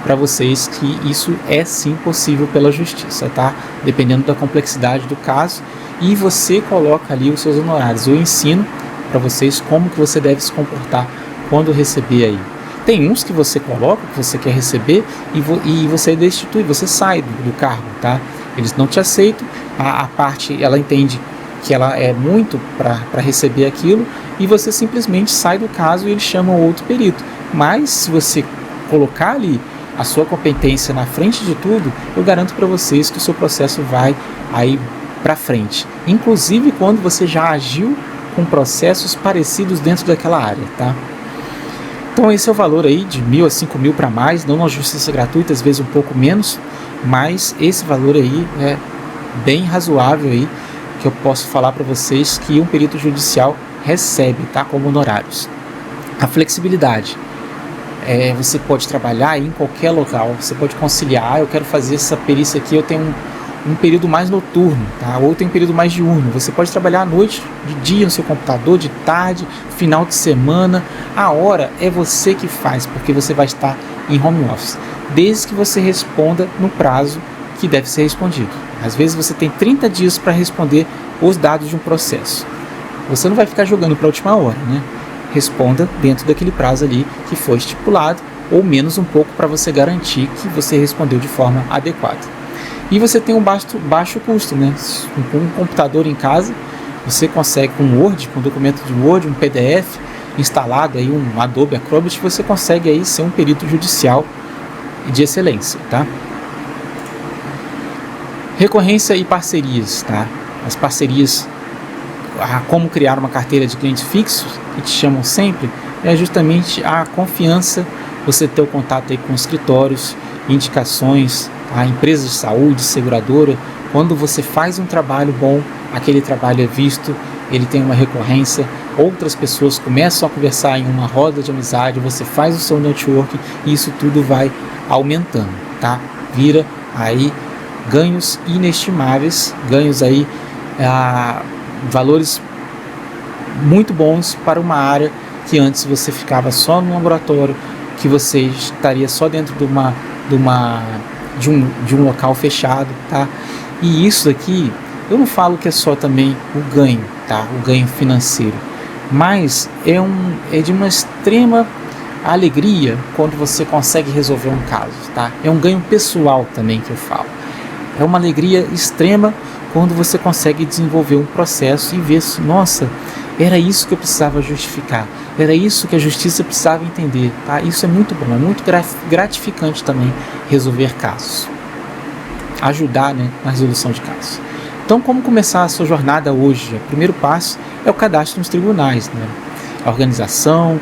S1: para vocês que isso é sim possível pela justiça, tá? Dependendo da complexidade do caso, e você coloca ali os seus honorários. Eu ensino para vocês como que você deve se comportar quando receber aí. Tem uns que você coloca, que você quer receber, e você destitui, você sai do cargo, tá? Eles não te aceitam, a parte ela entende que ela é muito para receber aquilo, e você simplesmente sai do caso e eles chamam outro perito. Mas se você colocar ali a sua competência na frente de tudo, eu garanto para vocês que o seu processo vai aí para frente, inclusive quando você já agiu com processos parecidos dentro daquela área, tá? Então esse é o valor aí de 1.000 a 5.000 para mais, não na justiça gratuita, às vezes um pouco menos, mas esse valor aí é bem razoável aí, que eu posso falar para vocês que um perito judicial recebe, tá, como honorários. A flexibilidade, você pode trabalhar em qualquer local, você pode conciliar, eu quero fazer essa perícia aqui, eu tenho um período mais noturno, tá? Ou tem um período mais diurno, você pode trabalhar à noite, de dia no seu computador, de tarde, final de semana, a hora é você que faz, porque você vai estar em home office, desde que você responda no prazo que deve ser respondido. Às vezes você tem 30 dias para responder os dados de um processo, você não vai ficar jogando para a última hora, né? Responda dentro daquele prazo ali que foi estipulado, ou menos um pouco, para você garantir que você respondeu de forma adequada. E você tem um baixo custo, né? Com um computador em casa, você consegue com Word, com um documento de Word, um PDF instalado, aí um Adobe Acrobat, você consegue aí ser um perito judicial de excelência, tá? Recorrência e parcerias, tá? As parcerias, como criar uma carteira de clientes fixos, que te chamam sempre, é justamente a confiança, você ter o contato aí com escritórios, indicações, a empresa de saúde, seguradora. Quando você faz um trabalho bom, aquele trabalho é visto, ele tem uma recorrência, outras pessoas começam a conversar em uma roda de amizade, você faz o seu network e isso tudo vai aumentando, tá? Vira aí ganhos inestimáveis, ganhos aí, valores muito bons para uma área que antes você ficava só no laboratório, que você estaria só dentro de um local fechado, tá? E isso aqui, eu não falo que é só também o ganho, tá? O ganho financeiro, mas é de uma extrema alegria quando você consegue resolver um caso, tá? É um ganho pessoal também que eu falo. É uma alegria extrema quando você consegue desenvolver um processo e ver, nossa, era isso que eu precisava justificar, era isso que a justiça precisava entender, tá? Isso é muito bom, é muito gratificante também resolver casos, ajudar, né, na resolução de casos. Então, como começar a sua jornada hoje? O primeiro passo é o cadastro nos tribunais, né? A organização,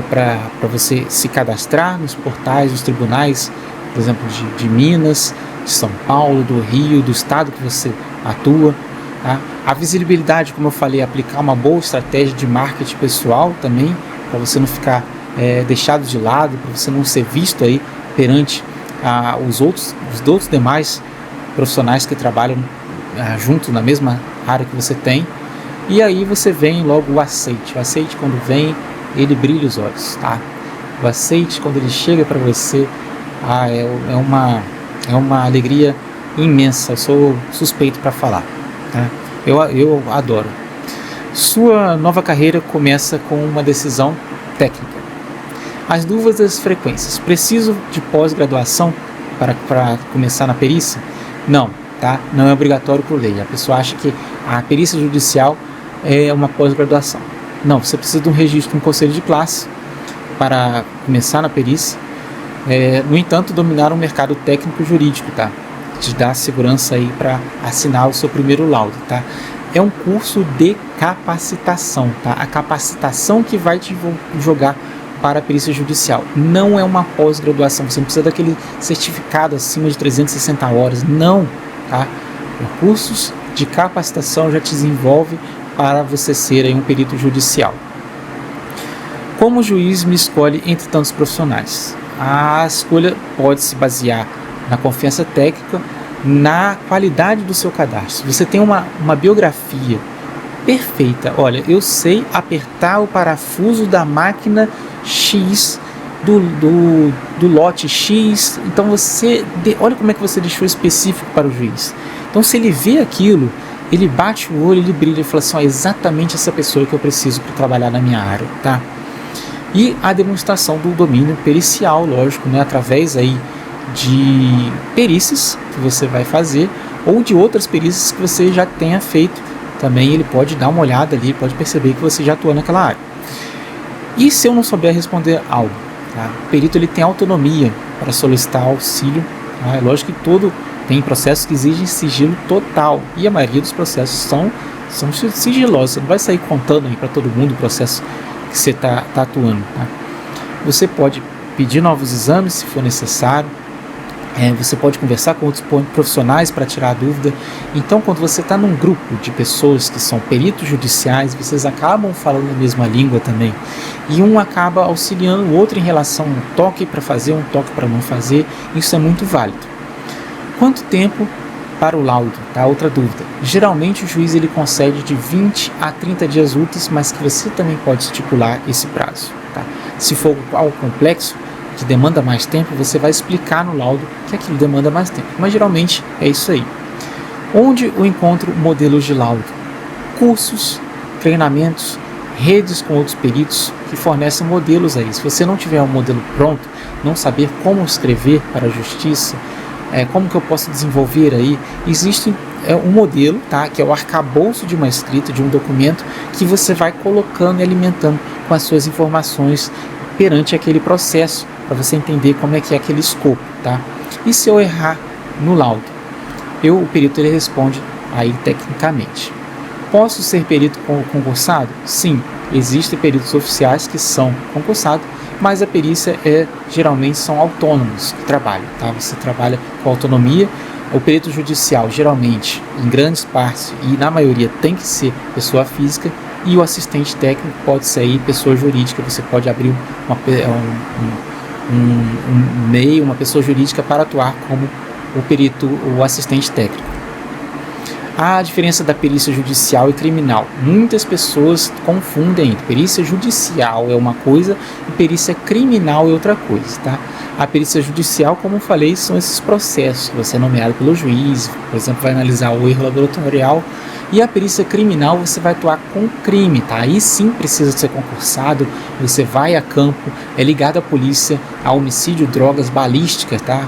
S1: para você se cadastrar nos portais dos tribunais, por exemplo, de Minas, de São Paulo, do Rio, do estado que você atua, tá? A visibilidade, como eu falei, aplicar uma boa estratégia de marketing pessoal também, para você não ficar deixado de lado, para você não ser visto aí perante os outros demais profissionais que trabalham junto na mesma área que você tem. E aí você vem logo o aceite. O aceite, quando vem, ele brilha os olhos, tá? O aceite, quando ele chega para você, é uma alegria imensa. Eu sou suspeito para falar, tá? Eu adoro. Sua nova carreira começa com uma decisão técnica. As dúvidas das frequências. Preciso de pós-graduação para começar na perícia? Não, tá? Não é obrigatório por lei. A pessoa acha que a perícia judicial é uma pós-graduação. Não, você precisa de um registro no conselho de classe para começar na perícia. No entanto, dominar um mercado técnico jurídico, tá? Te dá segurança aí para assinar o seu primeiro laudo, tá? É um curso de capacitação, tá? A capacitação que vai te jogar para a perícia judicial. Não é uma pós-graduação, você não precisa daquele certificado acima de 360 horas, não, tá? Cursos de capacitação já te desenvolve para você ser aí um perito judicial. Como o juiz me escolhe entre tantos profissionais? A escolha pode se basear na confiança técnica, na qualidade do seu cadastro. Você tem uma biografia perfeita. Olha, eu sei apertar o parafuso da máquina X, do lote X. Então olha como é que você deixou específico para o juiz. Então se ele vê aquilo, ele bate o olho, ele brilha, ele fala assim, é exatamente essa pessoa que eu preciso para trabalhar na minha área, tá? E a demonstração do domínio pericial, lógico, né, através aí de perícias que você vai fazer ou de outras perícias que você já tenha feito. Também ele pode dar uma olhada ali, pode perceber que você já atua naquela área. E se eu não souber responder algo, tá? O perito ele tem autonomia para solicitar auxílio, tá? É lógico que todo Tem processos que exigem sigilo total, e a maioria dos processos são sigilosos. Você não vai sair contando aí para todo mundo o processo que você está atuando. Tá? Você pode pedir novos exames se for necessário. Você pode conversar com outros profissionais para tirar a dúvida. Então, quando você está num grupo de pessoas que são peritos judiciais, vocês acabam falando a mesma língua também. E um acaba auxiliando o outro em relação a um toque para fazer, um toque para não fazer. Isso é muito válido. Quanto tempo para o laudo? Tá? Outra dúvida. Geralmente o juiz ele concede de 20 a 30 dias úteis, mas que você também pode estipular esse prazo. Tá? Se for algo complexo, que demanda mais tempo, você vai explicar no laudo que aquilo demanda mais tempo. Mas geralmente é isso aí. Onde eu encontro modelos de laudo? Cursos, treinamentos, redes com outros peritos que fornecem modelos aí. Se você não tiver um modelo pronto, não saber como escrever para a justiça, como que eu posso desenvolver aí, existe um modelo, tá, que é o arcabouço de uma escrita, de um documento, que você vai colocando e alimentando com as suas informações perante aquele processo, para você entender como é que é aquele escopo, tá? E se eu errar no laudo? O perito ele responde aí tecnicamente. Posso ser perito concursado? Sim, existem peritos oficiais que são concursados, mas a perícia geralmente são autônomos que trabalham, tá? Você trabalha com autonomia. O perito judicial geralmente, em grandes partes e na maioria, tem que ser pessoa física, e o assistente técnico pode ser aí pessoa jurídica. Você pode abrir um MEI, uma pessoa jurídica, para atuar como o perito, o assistente técnico. A diferença da perícia judicial e criminal. Muitas pessoas confundem. Perícia judicial é uma coisa e perícia criminal é outra coisa, tá? A perícia judicial, como eu falei, são esses processos que você é nomeado pelo juiz, por exemplo, vai analisar o erro laboratorial. E a perícia criminal, você vai atuar com crime, tá? Aí sim precisa ser concursado, você vai a campo, é ligado à polícia, a homicídio, drogas, balística, tá?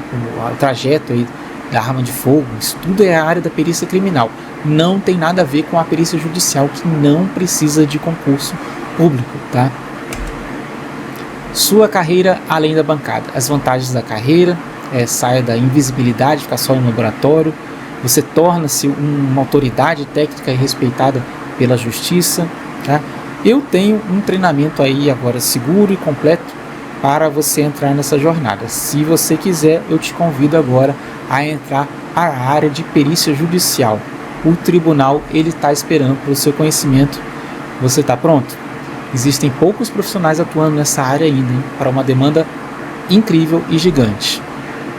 S1: O trajeto aí da arma de fogo, isso tudo é a área da perícia criminal. Não tem nada a ver com a perícia judicial, que não precisa de concurso público, tá? Sua carreira além da bancada. As vantagens da carreira, saia da invisibilidade, ficar só no laboratório. Você torna-se uma autoridade técnica e respeitada pela justiça, tá? Eu tenho um treinamento aí agora seguro e completo para você entrar nessa jornada. Se você quiser, eu te convido agora a entrar para a área de perícia judicial. O tribunal ele está esperando pelo seu conhecimento. Você está pronto? Existem poucos profissionais atuando nessa área ainda, hein? Para uma demanda incrível e gigante.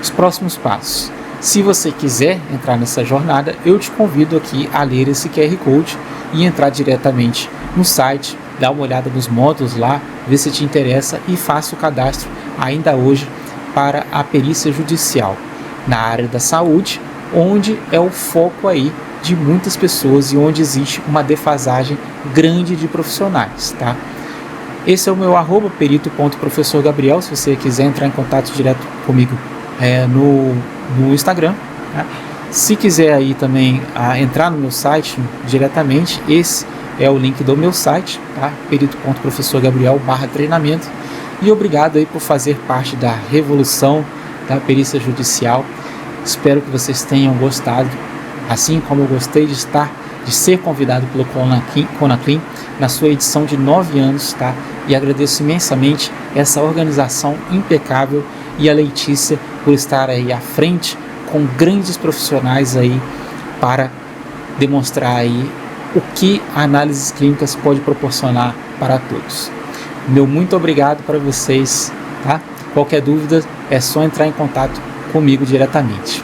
S1: Os próximos passos. Se você quiser entrar nessa jornada, eu te convido aqui a ler esse QR Code e entrar diretamente no site, dar uma olhada nos módulos lá, ver se te interessa e faça o cadastro ainda hoje para a perícia judicial na área da saúde, onde é o foco aí de muitas pessoas e onde existe uma defasagem grande de profissionais, tá? Esse é o meu @perito.professorgabriel, se você quiser entrar em contato direto comigo no Instagram, tá? Se quiser aí também entrar no meu site diretamente, esse é o link do meu site, tá? perito.professorgabriel/treinamento. E obrigado aí por fazer parte da revolução da perícia judicial. Espero que vocês tenham gostado, assim como eu gostei de ser convidado pelo Conaclin na sua edição de 9 anos, tá? E agradeço imensamente essa organização impecável e a Letícia por estar aí à frente com grandes profissionais aí para demonstrar aí o que a análises clínicas pode proporcionar para todos. Meu muito obrigado para vocês, tá? Qualquer dúvida é só entrar em contato comigo diretamente.